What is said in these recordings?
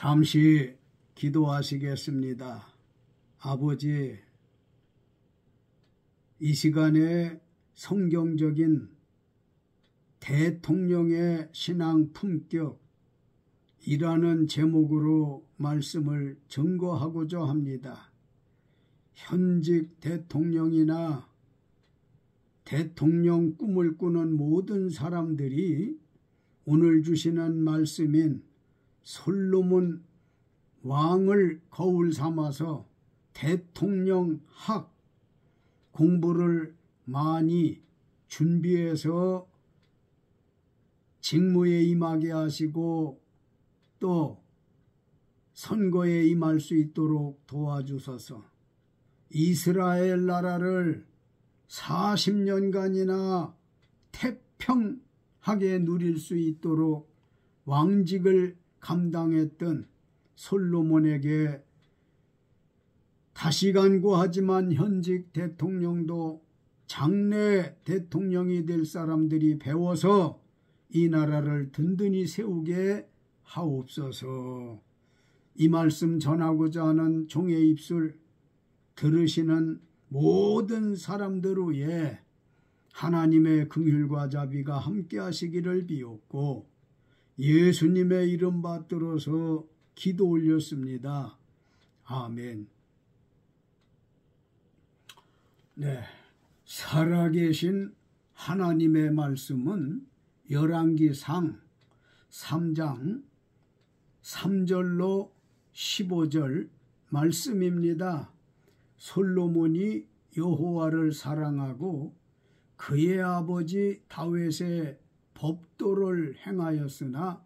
잠시 기도하시겠습니다. 아버지, 이 시간에 성경적인 대통령의 신앙 품격이라는 제목으로 말씀을 증거하고자 합니다. 현직 대통령이나 대통령 꿈을 꾸는 모든 사람들이 오늘 주시는 말씀인 솔로몬 왕을 거울 삼아서 대통령학 공부를 많이 준비해서 직무에 임하게 하시고 또 선거에 임할 수 있도록 도와주소서. 이스라엘 나라를 40년간이나 태평하게 누릴 수 있도록 왕직을 감당했던 솔로몬에게 다시간구하지만 현직 대통령도 장래 대통령이 될 사람들이 배워서 이 나라를 든든히 세우게 하옵소서. 이 말씀 전하고자 하는 종의 입술 들으시는 모든 사람들 위에 하나님의 긍휼과 자비가 함께 하시기를 비옵고 예수님의 이름 받들어서 기도 올렸습니다. 아멘. 네, 살아계신 하나님의 말씀은 열왕기상 3장 3절로 15절 말씀입니다. 솔로몬이 여호와를 사랑하고 그의 아버지 다윗의 법도를 행하였으나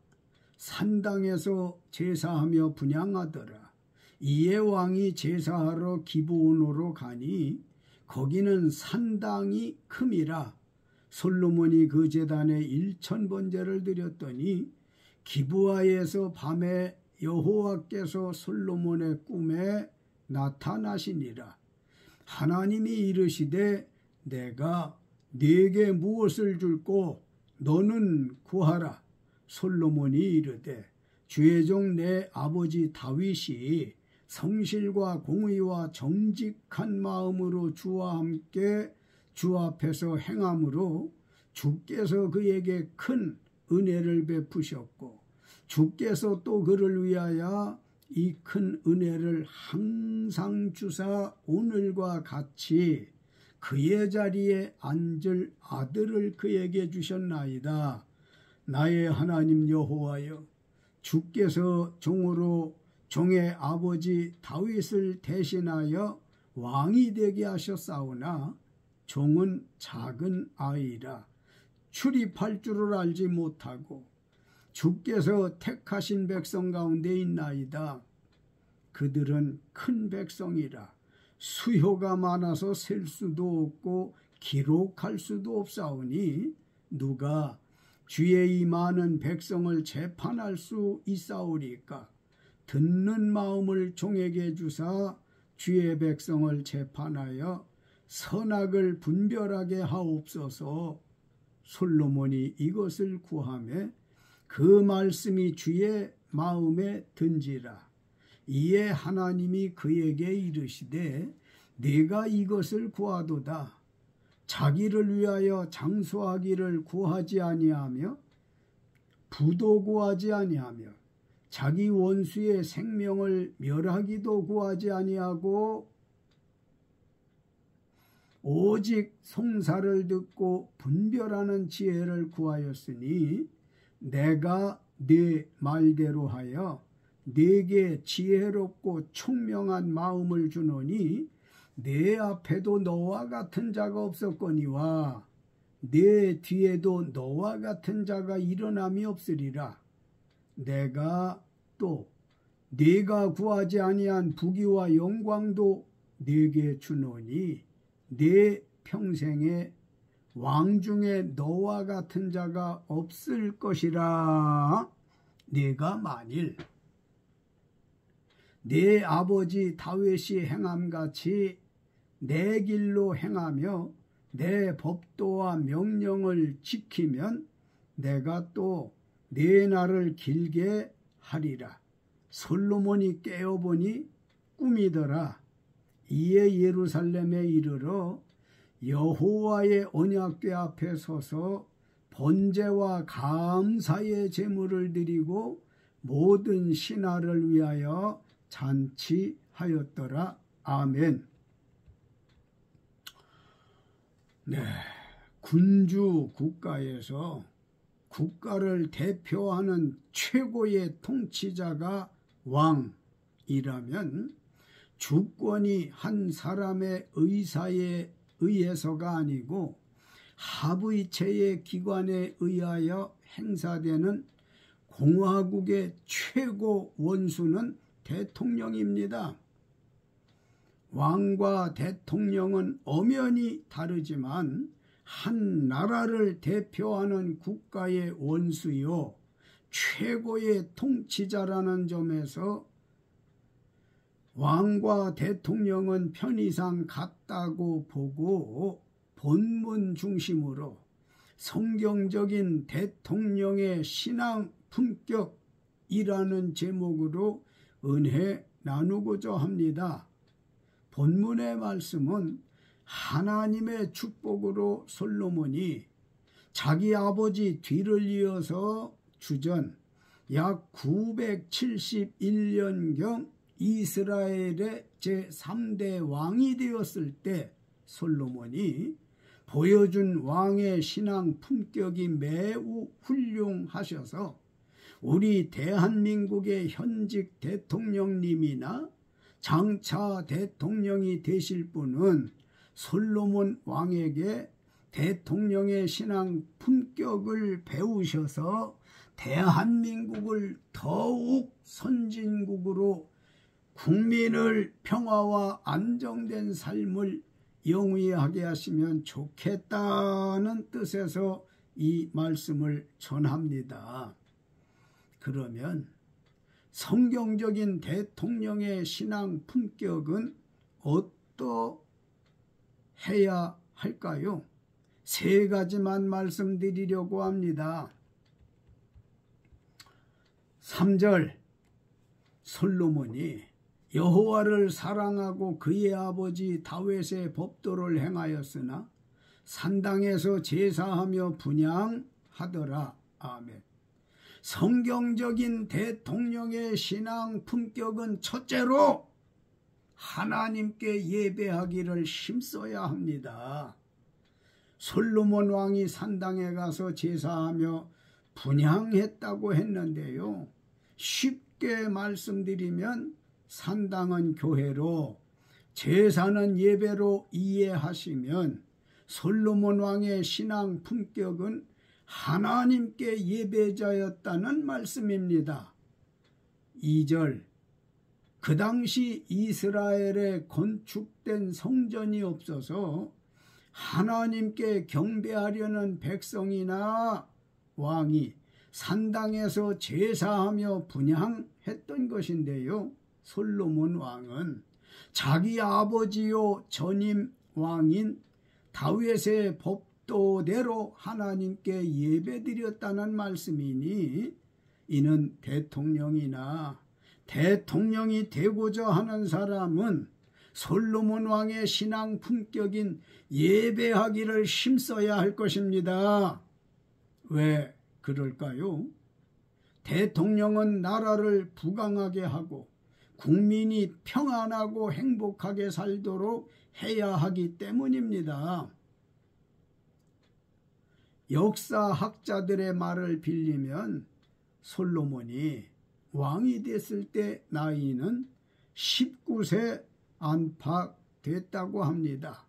산당에서 제사하며 분향하더라. 이에 왕이 제사하러 기브온으로 가니 거기는 산당이 큼이라. 솔로몬이 그 제단에 1000번제를 드렸더니 기브아에서 밤에 여호와께서 솔로몬의 꿈에 나타나시니라. 하나님이 이르시되 내가 네게 무엇을 줄꼬 너는 구하라. 솔로몬이 이르되 주의 종 내 아버지 다윗이 성실과 공의와 정직한 마음으로 주와 함께 주 앞에서 행함으로 주께서 그에게 큰 은혜를 베푸셨고 주께서 또 그를 위하여 이 큰 은혜를 항상 주사 오늘과 같이 그의 자리에 앉을 아들을 그에게 주셨나이다. 나의 하나님 여호와여, 주께서 종으로 종의 아버지 다윗을 대신하여 왕이 되게 하셨사오나 종은 작은 아이라 출입할 줄을 알지 못하고 주께서 택하신 백성 가운데 있나이다. 그들은 큰 백성이라 수효가 많아서 셀 수도 없고 기록할 수도 없사오니 누가 주의 이 많은 백성을 재판할 수 있사오리까. 듣는 마음을 종에게 주사 주의 백성을 재판하여 선악을 분별하게 하옵소서. 솔로몬이 이것을 구하매 그 말씀이 주의 마음에 든지라. 이에 하나님이 그에게 이르시되 네가 이것을 구하도다. 자기를 위하여 장수하기를 구하지 아니하며 부도 구하지 아니하며 자기 원수의 생명을 멸하기도 구하지 아니하고 오직 송사를 듣고 분별하는 지혜를 구하였으니 내가 네 말대로 하여 네게 지혜롭고 총명한 마음을 주노니 내 앞에도 너와 같은 자가 없었거니와 내 뒤에도 너와 같은 자가 일어남이 없으리라. 내가 또 네가 구하지 아니한 부귀와 영광도 네게 주노니 네 평생에 왕 중에 너와 같은 자가 없을 것이라. 네가 만일 네 아버지 다윗이 행함같이 내 길로 행하며 내 법도와 명령을 지키면 내가 또 네 날을 길게 하리라. 솔로몬이 깨어보니 꿈이더라. 이에 예루살렘에 이르러 여호와의 언약궤 앞에 서서 번제와 감사의 제물을 드리고 모든 신하를 위하여 잔치하였더라. 아멘. 네, 군주 국가에서 국가를 대표하는 최고의 통치자가 왕이라면 주권이 한 사람의 의사에 의해서가 아니고 하부이체의 기관에 의하여 행사되는 공화국의 최고 원수는 대통령입니다. 왕과 대통령은 엄연히 다르지만 한 나라를 대표하는 국가의 원수요 최고의 통치자라는 점에서 왕과 대통령은 편의상 같다고 보고 본문 중심으로 성경적인 대통령의 신앙 품격이라는 제목으로 은혜 나누고자 합니다. 본문의 말씀은 하나님의 축복으로 솔로몬이 자기 아버지 뒤를 이어서 주전 약 971년경 이스라엘의 제3대 왕이 되었을 때 솔로몬이 보여준 왕의 신앙 품격이 매우 훌륭하셔서 우리 대한민국의 현직 대통령님이나 장차 대통령이 되실 분은 솔로몬 왕에게 대통령의 신앙 품격을 배우셔서 대한민국을 더욱 선진국으로 국민을 평화와 안정된 삶을 영위하게 하시면 좋겠다는 뜻에서 이 말씀을 전합니다. 그러면 성경적인 대통령의 신앙 품격은 어떠해야 할까요? 세 가지만 말씀드리려고 합니다. 3절 솔로몬이 여호와를 사랑하고 그의 아버지 다윗의 법도를 행하였으나 산당에서 제사하며 분향하더라. 아멘. 성경적인 대통령의 신앙 품격은 첫째로 하나님께 예배하기를 힘써야 합니다. 솔로몬 왕이 산당에 가서 제사하며 분향했다고 했는데요. 쉽게 말씀드리면 산당은 교회로 제사는 예배로 이해하시면 솔로몬 왕의 신앙 품격은 하나님께 예배자였다는 말씀입니다. 2절 그 당시 이스라엘에 건축된 성전이 없어서 하나님께 경배하려는 백성이나 왕이 산당에서 제사하며 분향했던 것인데요. 솔로몬 왕은 자기 아버지요 전임 왕인 다윗의 법도대로 하나님께 예배드렸다는 말씀이니 이는 대통령이나 대통령이 되고자 하는 사람은 솔로몬 왕의 신앙 품격인 예배하기를 힘써야 할 것입니다. 왜 그럴까요? 대통령은 나라를 부강하게 하고 국민이 평안하고 행복하게 살도록 해야 하기 때문입니다. 역사학자들의 말을 빌리면 솔로몬이 왕이 됐을 때 나이는 19세 안팎됐다고 합니다.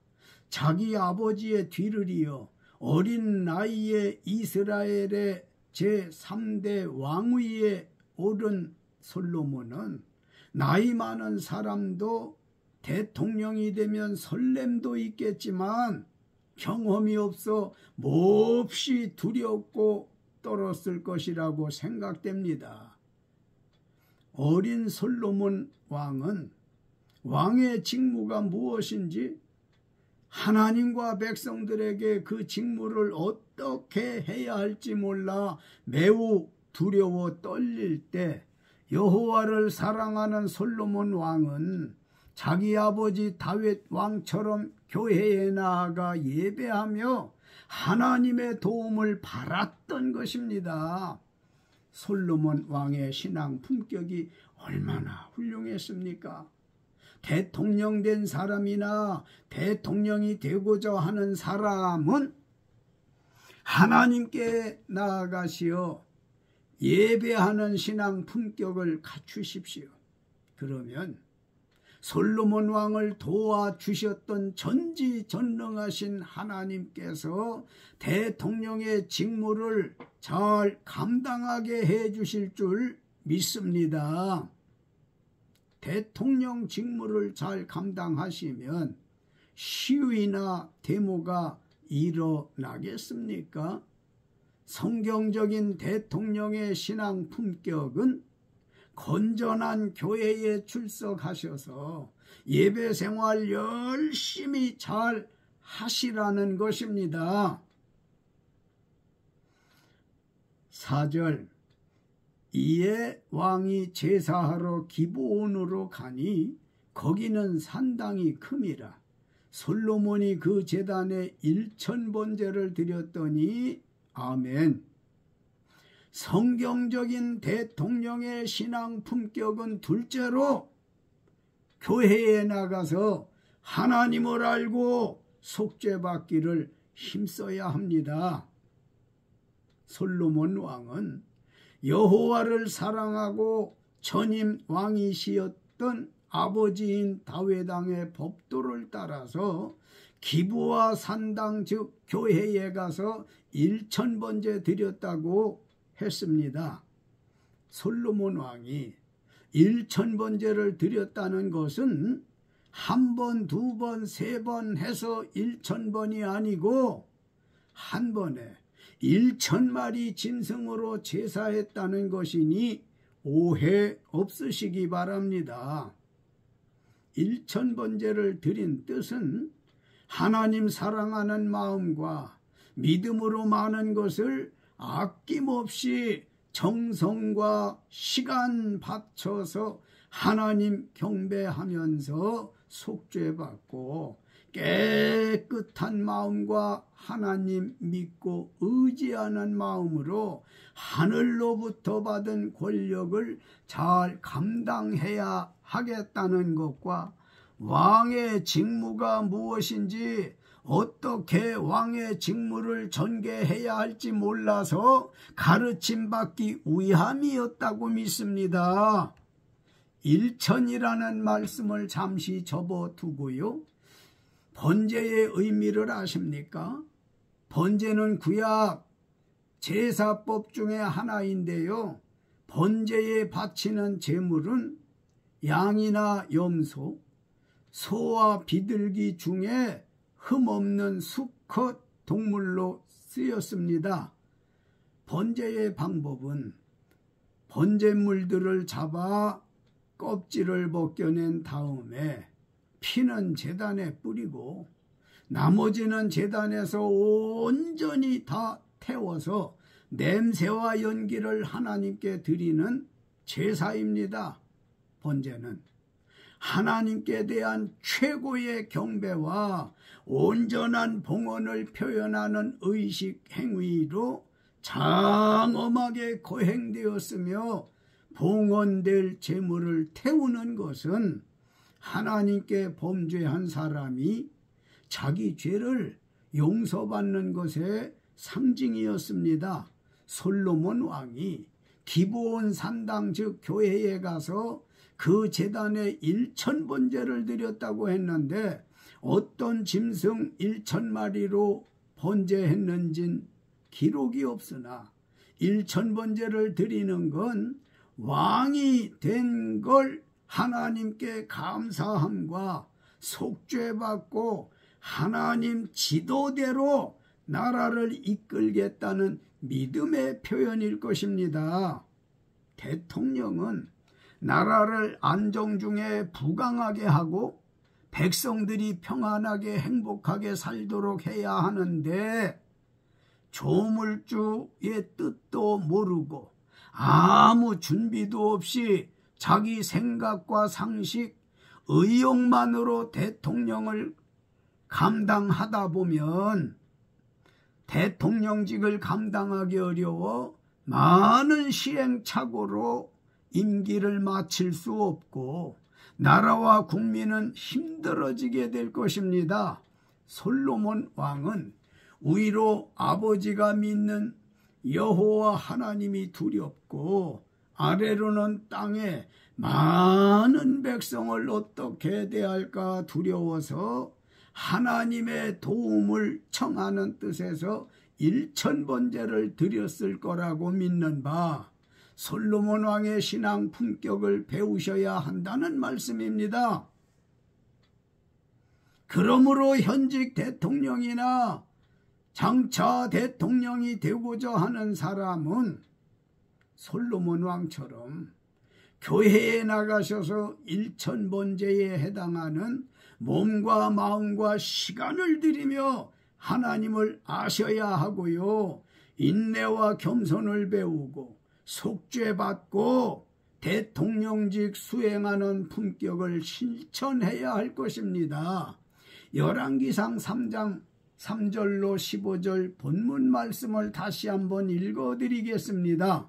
자기 아버지의 뒤를 이어 어린 나이에 이스라엘의 제3대 왕위에 오른 솔로몬은 나이 많은 사람도 대통령이 되면 설렘도 있겠지만 경험이 없어 몹시 두렵고 떨었을 것이라고 생각됩니다. 어린 솔로몬 왕은 왕의 직무가 무엇인지 하나님과 백성들에게 그 직무를 어떻게 해야 할지 몰라 매우 두려워 떨릴 때 여호와를 사랑하는 솔로몬 왕은 자기 아버지 다윗 왕처럼 교회에 나아가 예배하며 하나님의 도움을 받았던 것입니다. 솔로몬 왕의 신앙 품격이 얼마나 훌륭했습니까? 대통령 된 사람이나 대통령이 되고자 하는 사람은 하나님께 나아가시어 예배하는 신앙 품격을 갖추십시오. 그러면 솔로몬 왕을 도와주셨던 전지전능하신 하나님께서 대통령의 직무를 잘 감당하게 해주실 줄 믿습니다. 대통령 직무를 잘 감당하시면 시위나 데모가 일어나겠습니까? 성경적인 대통령의 신앙 품격은 건전한 교회에 출석하셔서 예배 생활 열심히 잘 하시라는 것입니다. 4절 이에 왕이 제사하러 기브온으로 가니 거기는 산당이 큼이라. 솔로몬이 그 제단에 1000번제를 드렸더니 아멘. 성경적인 대통령의 신앙 품격은 둘째로 교회에 나가서 하나님을 알고 속죄받기를 힘써야 합니다. 솔로몬 왕은 여호와를 사랑하고 전임 왕이시었던 아버지인 다윗 왕의 법도를 따라서 기브와 산당 즉 교회에 가서 1000번제 드렸다고 했습니다. 솔로몬 왕이 1000번제를 드렸다는 것은 한 번, 두 번, 세 번 해서 1000번이 아니고 한 번에 1000마리 짐승으로 제사했다는 것이니 오해 없으시기 바랍니다. 1000번제를 드린 뜻은 하나님 사랑하는 마음과 믿음으로 많은 것을 아낌없이 정성과 시간 바쳐서 하나님 경배하면서 속죄받고 깨끗한 마음과 하나님 믿고 의지하는 마음으로 하늘로부터 받은 권력을 잘 감당해야 하겠다는 것과 왕의 직무가 무엇인지 어떻게 왕의 직무를 전개해야 할지 몰라서 가르침받기 위함이었다고 믿습니다. 1000이라는 말씀을 잠시 접어두고요. 번제의 의미를 아십니까? 번제는 구약 제사법 중에 하나인데요. 번제에 바치는 제물은 양이나 염소, 소와 비둘기 중에 흠없는 수컷 동물로 쓰였습니다. 번제의 방법은 번제물들을 잡아 껍질을 벗겨낸 다음에 피는 제단에 뿌리고 나머지는 제단에서 온전히 다 태워서 냄새와 연기를 하나님께 드리는 제사입니다. 번제는 하나님께 대한 최고의 경배와 온전한 봉헌을 표현하는 의식 행위로 장엄하게 거행되었으며 봉헌될 제물을 태우는 것은 하나님께 범죄한 사람이 자기 죄를 용서받는 것의 상징이었습니다. 솔로몬 왕이 기브온 산당 즉 교회에 가서 그 제단에 1000번제를 드렸다고 했는데 어떤 짐승 1000마리로 번제했는진 기록이 없으나 1000번제를 드리는 건 왕이 된 걸 하나님께 감사함과 속죄받고 하나님 지도대로 나라를 이끌겠다는 믿음의 표현일 것입니다. 대통령은 나라를 안정 중에 부강하게 하고 백성들이 평안하게 행복하게 살도록 해야 하는데 조물주의 뜻도 모르고 아무 준비도 없이 자기 생각과 상식, 의욕만으로 대통령을 감당하다 보면 대통령직을 감당하기 어려워 많은 시행착오로 임기를 마칠 수 없고 나라와 국민은 힘들어지게 될 것입니다. 솔로몬 왕은 위로 아버지가 믿는 여호와 하나님이 두렵고 아래로는 땅에 많은 백성을 어떻게 대할까 두려워서 하나님의 도움을 청하는 뜻에서 1000번제를 드렸을 거라고 믿는 바 솔로몬 왕의 신앙 품격을 배우셔야 한다는 말씀입니다. 그러므로 현직 대통령이나 장차 대통령이 되고자 하는 사람은 솔로몬 왕처럼 교회에 나가셔서 1000번제에 해당하는 몸과 마음과 시간을 들이며 하나님을 아셔야 하고요. 인내와 겸손을 배우고 속죄받고 대통령직 수행하는 품격을 실천해야 할 것입니다. 열왕기상 3장 3절로 15절 본문 말씀을 다시 한번 읽어드리겠습니다.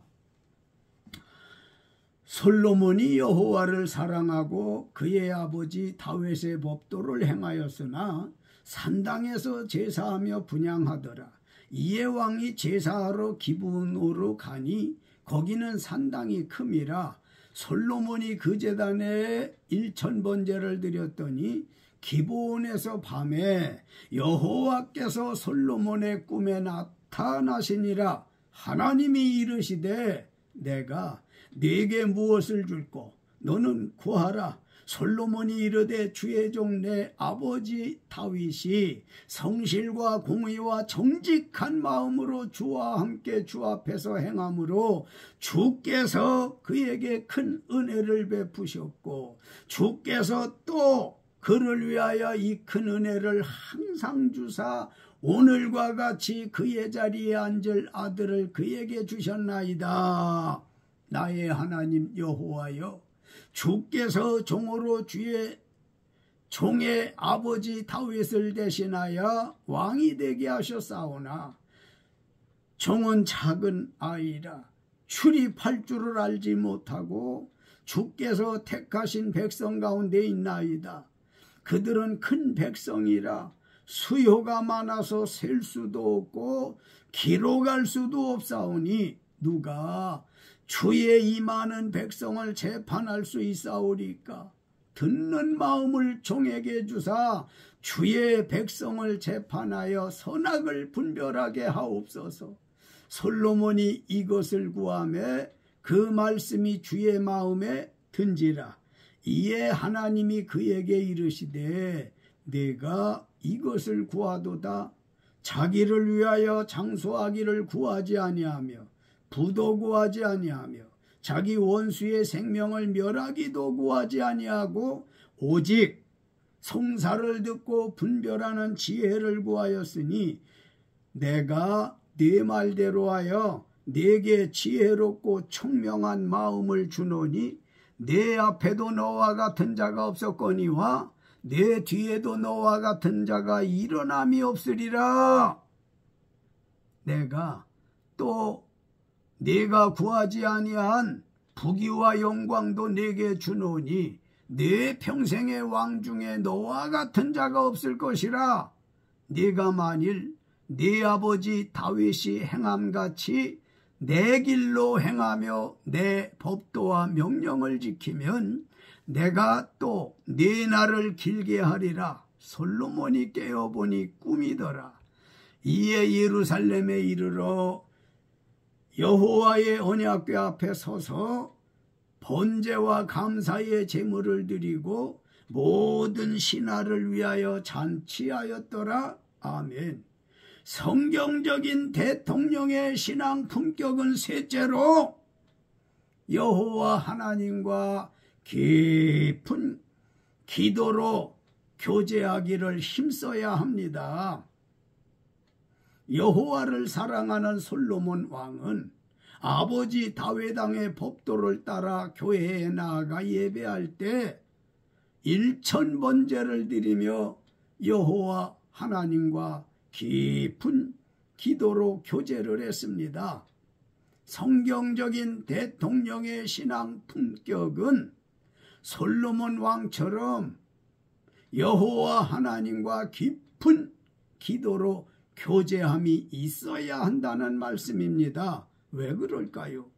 솔로몬이 여호와를 사랑하고 그의 아버지 다윗의 법도를 행하였으나 산당에서 제사하며 분향하더라. 이에 왕이 제사하러 기브온으로 가니 거기는 산당이 큼이라. 솔로몬이 그 제단에 1000번제를 드렸더니 기브온에서 밤에 여호와께서 솔로몬의 꿈에 나타나시니라. 하나님이 이르시되 내가 네게 무엇을 줄꼬 너는 구하라. 솔로몬이 이르되 주의 종 내 아버지 다윗이 성실과 공의와 정직한 마음으로 주와 함께 주 앞에서 행함으로 주께서 그에게 큰 은혜를 베푸셨고 주께서 또 그를 위하여 이 큰 은혜를 항상 주사 오늘과 같이 그의 자리에 앉을 아들을 그에게 주셨나이다. 나의 하나님 여호와여, 주께서 종으로 주의 종의 아버지 다윗을 대신하여 왕이 되게 하셨사오나 종은 작은 아이라 출입할 줄을 알지 못하고 주께서 택하신 백성 가운데 있나이다. 그들은 큰 백성이라 수요가 많아서 셀 수도 없고 기록할 수도 없사오니 누가 주의 이 많은 백성을 재판할 수 있사오리까? 듣는 마음을 종에게 주사 주의 백성을 재판하여 선악을 분별하게 하옵소서. 솔로몬이 이것을 구하며 그 말씀이 주의 마음에 든지라. 이에 하나님이 그에게 이르시되 내가 이것을 구하도다. 자기를 위하여 장수하기를 구하지 아니하며 부도 구하지 아니하며 자기 원수의 생명을 멸하기도 구하지 아니하고 오직 송사를 듣고 분별하는 지혜를 구하였으니 내가 네 말대로 하여 네게 지혜롭고 총명한 마음을 주노니 내 앞에도 너와 같은 자가 없었거니와 내 뒤에도 너와 같은 자가 일어남이 없으리라. 내가 또 네가 구하지 아니한 부귀와 영광도 네게 주노니 네 평생의 왕 중에 너와 같은 자가 없을 것이라. 네가 만일 네 아버지 다윗이 행함같이 내 길로 행하며 내 법도와 명령을 지키면 내가 또 네 날을 길게 하리라. 솔로몬이 깨어보니 꿈이더라. 이에 예루살렘에 이르러 여호와의 언약궤 앞에 서서 번제와 감사의 제물을 드리고 모든 신하를 위하여 잔치하였더라. 아멘. 성경적인 대통령의 신앙 품격은 셋째로 여호와 하나님과 깊은 기도로 교제하기를 힘써야 합니다. 여호와를 사랑하는 솔로몬 왕은 아버지 다윗왕의 법도를 따라 교회에 나아가 예배할 때 1000번제를 드리며 여호와 하나님과 깊은 기도로 교제를 했습니다. 성경적인 대통령의 신앙 품격은 솔로몬 왕처럼 여호와 하나님과 깊은 기도로 교제함이 있어야 한다는 말씀입니다. 왜 그럴까요?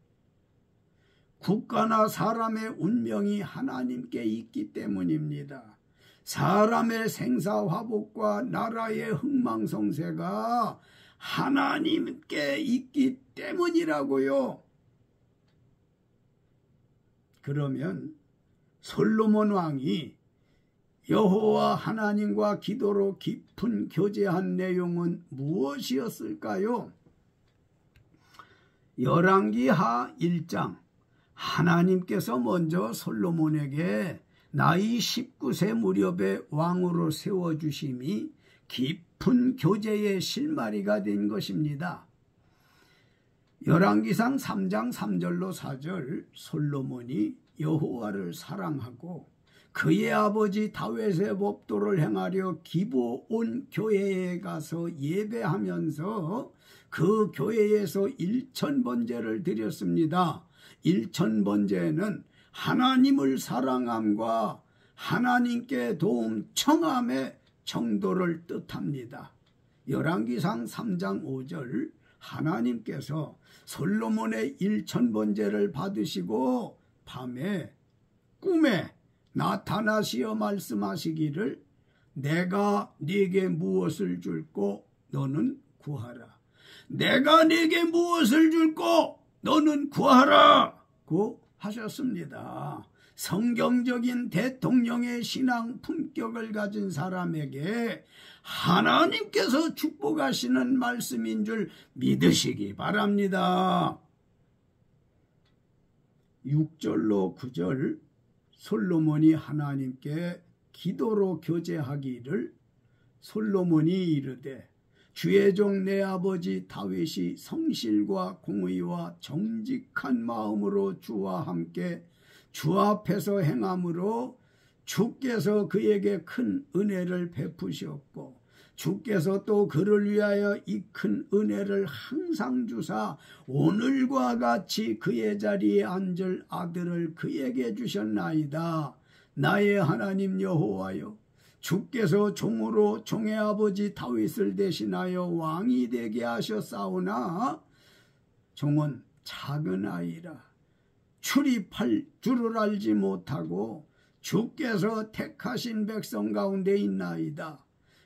국가나 사람의 운명이 하나님께 있기 때문입니다. 사람의 생사화복과 나라의 흥망성쇠가 하나님께 있기 때문이라고요. 그러면 솔로몬 왕이 여호와 하나님과 기도로 깊은 교제한 내용은 무엇이었을까요? 열왕기하 1장, 하나님께서 먼저 솔로몬에게 나이 19세 무렵에 왕으로 세워주심이 깊은 교제의 실마리가 된 것입니다. 열왕기상 3장 3절로 4절, 솔로몬이 여호와를 사랑하고 그의 아버지 다윗의 법도를 행하려 기브온 교회에 가서 예배하면서 그 교회에서 1000번제를 드렸습니다. 1000번제는 하나님을 사랑함과 하나님께 도움 청함의 정도를 뜻합니다. 열왕기상 3장 5절, 하나님께서 솔로몬의 1000번제를 받으시고 밤에 꿈에 나타나시어 말씀하시기를 내가 네게 무엇을 줄고 너는 구하라. 내가 네게 무엇을 줄고 너는 구하라고 하셨습니다. 성경적인 대통령의 신앙 품격을 가진 사람에게 하나님께서 축복하시는 말씀인 줄 믿으시기 바랍니다. 6절로 9절, 솔로몬이 하나님께 기도로 교제하기를 솔로몬이 이르되 주의 종 내 아버지 다윗이 성실과 공의와 정직한 마음으로 주와 함께 주 앞에서 행함으로 주께서 그에게 큰 은혜를 베푸셨고 주께서 또 그를 위하여 이 큰 은혜를 항상 주사 오늘과 같이 그의 자리에 앉을 아들을 그에게 주셨나이다. 나의 하나님 여호와여, 주께서 종으로 종의 아버지 다윗을 대신하여 왕이 되게 하셨사오나 종은 작은 아이라 출입할 줄을 알지 못하고 주께서 택하신 백성 가운데 있나이다.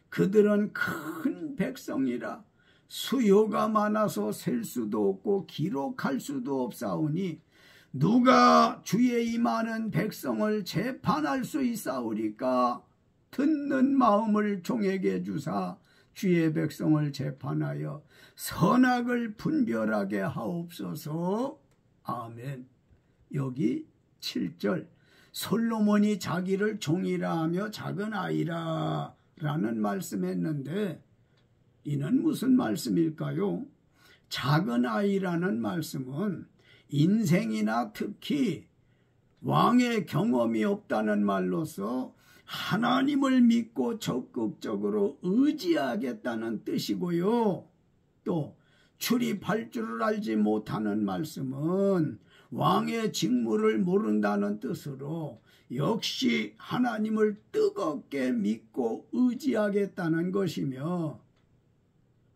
그들은 큰 백성이라 수요가 많아서 셀 수도 없고 기록할 수도 없사오니 누가 주의 이 많은 백성을 재판할 수 있사오리까? 듣는 마음을 종에게 주사 주의 백성을 재판하여 선악을 분별하게 하옵소서. 아멘. 여기 7절, 솔로몬이 자기를 종이라 하며 작은 아이라 라는 말씀했는데 이는 무슨 말씀일까요? 작은 아이라는 말씀은 인생이나 특히 왕의 경험이 없다는 말로서 하나님을 믿고 적극적으로 의지하겠다는 뜻이고요. 또 출입할 줄을 알지 못하는 말씀은 왕의 직무를 모른다는 뜻으로 역시 하나님을 뜨겁게 믿고 의지하겠다는 것이며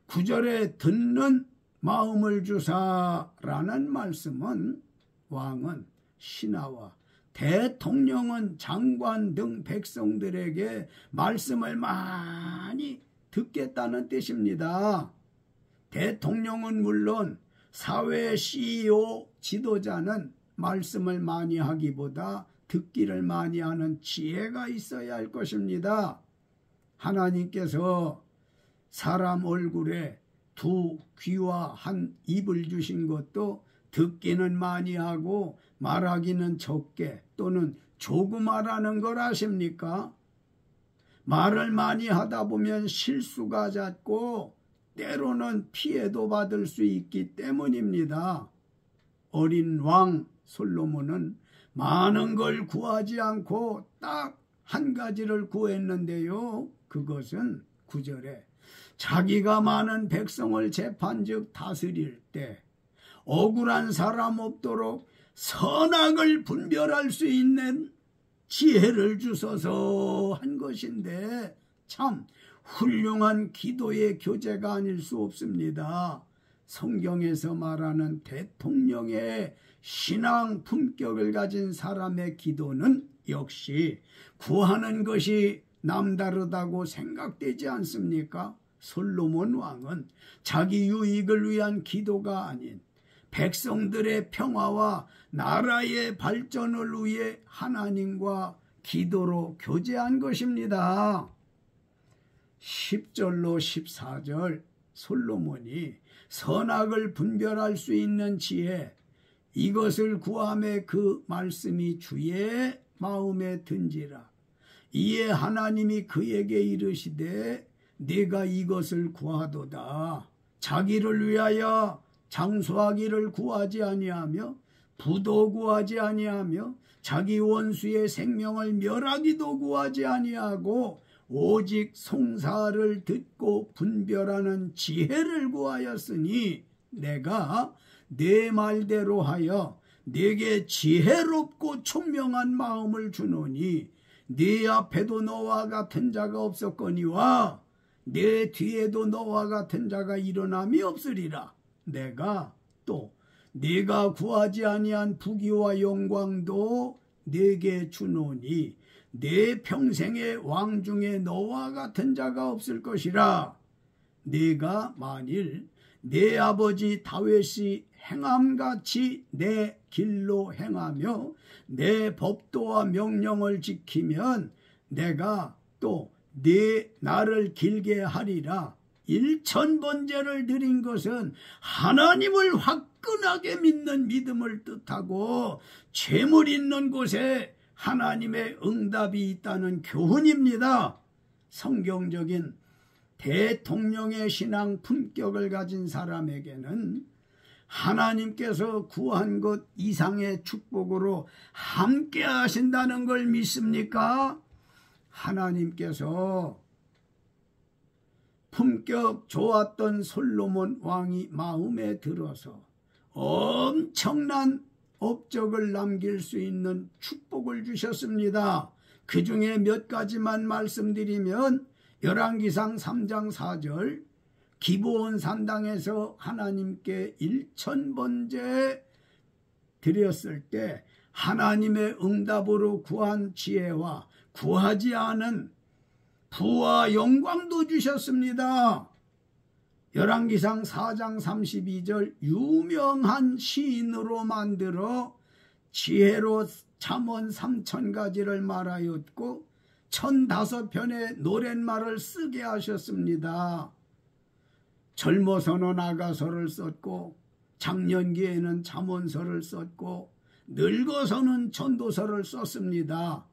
9절에 듣는 마음을 주사라는 말씀은 왕은 신하와 대통령은 장관 등 백성들에게 말씀을 많이 듣겠다는 뜻입니다. 대통령은 물론 사회 CEO 지도자는 말씀을 많이 하기보다 듣기를 많이 하는 지혜가 있어야 할 것입니다. 하나님께서 사람 얼굴에 두 귀와 한 입을 주신 것도 듣기는 많이 하고 말하기는 적게 또는 조금 말하는 걸 아십니까? 말을 많이 하다 보면 실수가 잦고 때로는 피해도 받을 수 있기 때문입니다. 어린 왕 솔로몬은 많은 걸 구하지 않고 딱 한 가지를 구했는데요. 그것은 9절에 자기가 많은 백성을 재판즉 다스릴 때 억울한 사람 없도록 선악을 분별할 수 있는 지혜를 주소서 한 것인데 참 훌륭한 기도의 교재가 아닐 수 없습니다. 성경에서 말하는 대통령의 신앙 품격을 가진 사람의 기도는 역시 구하는 것이 남다르다고 생각되지 않습니까? 솔로몬 왕은 자기 유익을 위한 기도가 아닌 백성들의 평화와 나라의 발전을 위해 하나님과 기도로 교제한 것입니다. 10절로 14절 솔로몬이 선악을 분별할 수 있는 지혜, 이것을 구함에 그 말씀이 주의 마음에 든지라. 이에 하나님이 그에게 이르시되 네가 이것을 구하도다. 자기를 위하여 장수하기를 구하지 아니하며 부도 구하지 아니하며 자기 원수의 생명을 멸하기도 구하지 아니하고 오직 송사를 듣고 분별하는 지혜를 구하였으니 내가 내 말대로 하여 네게 지혜롭고 총명한 마음을 주노니 네 앞에도 너와 같은 자가 없었거니와 내 뒤에도 너와 같은 자가 일어남이 없으리라. 내가 또 네가 구하지 아니한 부귀와 영광도 네게 주노니 내 평생의 왕 중에 너와 같은 자가 없을 것이라. 네가 만일 내 아버지 다윗이 행함같이 내 길로 행하며 내 법도와 명령을 지키면 내가 또 네 나를 길게 하리라. 1000번제를 드린 것은 하나님을 화끈하게 믿는 믿음을 뜻하고 죄물 있는 곳에 하나님의 응답이 있다는 교훈입니다. 성경적인 대통령의 신앙 품격을 가진 사람에게는 하나님께서 구한 것 이상의 축복으로 함께 하신다는 걸 믿습니까? 하나님께서 품격 좋았던 솔로몬 왕이 마음에 들어서 엄청난 업적을 남길 수 있는 축복을 주셨습니다. 그 중에 몇 가지만 말씀드리면 열왕기상 3장 4절 기브온 산당에서 하나님께 1000번제 드렸을 때 하나님의 응답으로 구한 지혜와 구하지 않은 부와 영광도 주셨습니다. 열왕기상 4장 32절 유명한 시인으로 만들어 지혜로 잠언 3000가지를 말하였고 1005편의 노랫말을 쓰게 하셨습니다. 젊어서는 아가서를 썼고 장년기에는 잠언서를 썼고 늙어서는 전도서를 썼습니다.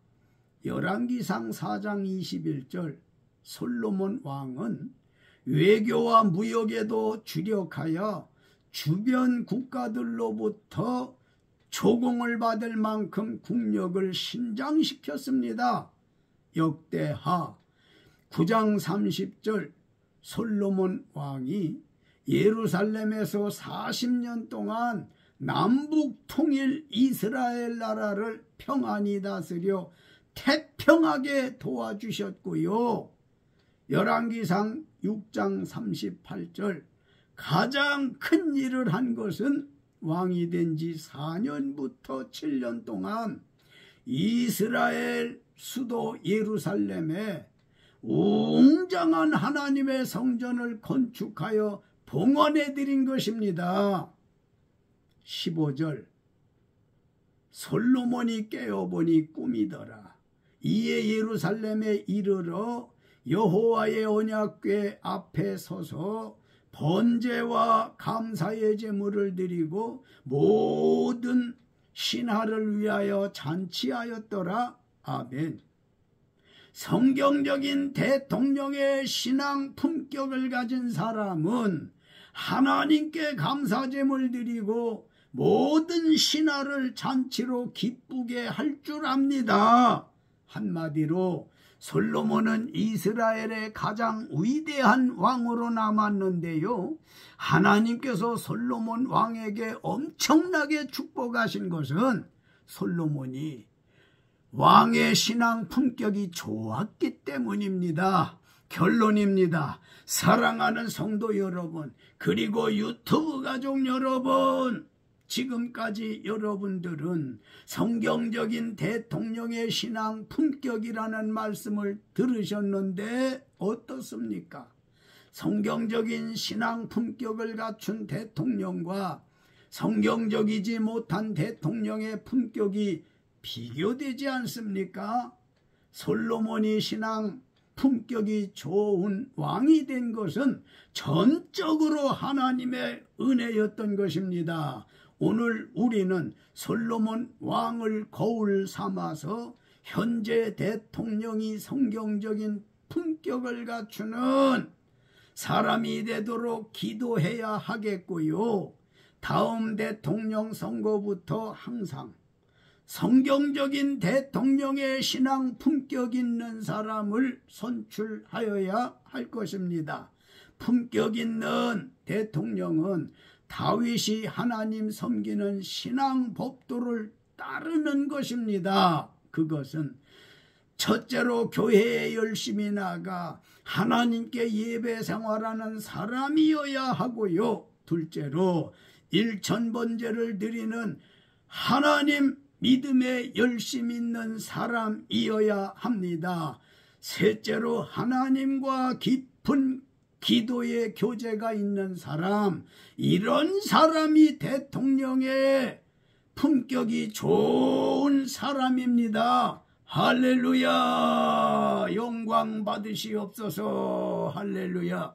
열왕기상 4장 21절 솔로몬 왕은 외교와 무역에도 주력하여 주변 국가들로부터 조공을 받을 만큼 국력을 신장시켰습니다. 역대하 9장 30절 솔로몬 왕이 예루살렘에서 40년 동안 남북 통일 이스라엘 나라를 평안히 다스려 태평하게 도와주셨고요. 열왕기상 6장 38절 가장 큰 일을 한 것은 왕이 된 지 4년부터 7년 동안 이스라엘 수도 예루살렘에 웅장한 하나님의 성전을 건축하여 봉헌해 드린 것입니다. 15절 솔로몬이 깨어보니 꿈이더라. 이에 예루살렘에 이르러 여호와의 언약궤 앞에 서서 번제와 감사의 제물을 드리고 모든 신하를 위하여 잔치하였더라. 아멘. 성경적인 대통령의 신앙 품격을 가진 사람은 하나님께 감사제물 드리고 모든 신하를 잔치로 기쁘게 할 줄 압니다. 한마디로 솔로몬은 이스라엘의 가장 위대한 왕으로 남았는데요, 하나님께서 솔로몬 왕에게 엄청나게 축복하신 것은 솔로몬이 왕의 신앙 품격이 좋았기 때문입니다. 결론입니다. 사랑하는 성도 여러분, 그리고 유튜브 가족 여러분, 지금까지 여러분들은 성경적인 대통령의 신앙 품격이라는 말씀을 들으셨는데 어떻습니까? 성경적인 신앙 품격을 갖춘 대통령과 성경적이지 못한 대통령의 품격이 비교되지 않습니까? 솔로몬이 신앙 품격이 좋은 왕이 된 것은 전적으로 하나님의 은혜였던 것입니다. 오늘 우리는 솔로몬 왕을 거울 삼아서 현재 대통령이 성경적인 품격을 갖추는 사람이 되도록 기도해야 하겠고요, 다음 대통령 선거부터 항상 성경적인 대통령의 신앙 품격 있는 사람을 선출하여야 할 것입니다. 품격 있는 대통령은 다윗이 하나님 섬기는 신앙 법도를 따르는 것입니다. 그것은 첫째로 교회에 열심히 나가 하나님께 예배 생활하는 사람이어야 하고요, 둘째로 일천번제를 드리는 하나님 믿음에 열심 있는 사람이어야 합니다. 셋째로 하나님과 깊은 기도의 교제가 있는 사람, 이런 사람이 대통령의 품격이 좋은 사람입니다. 할렐루야, 영광 받으시옵소서. 할렐루야.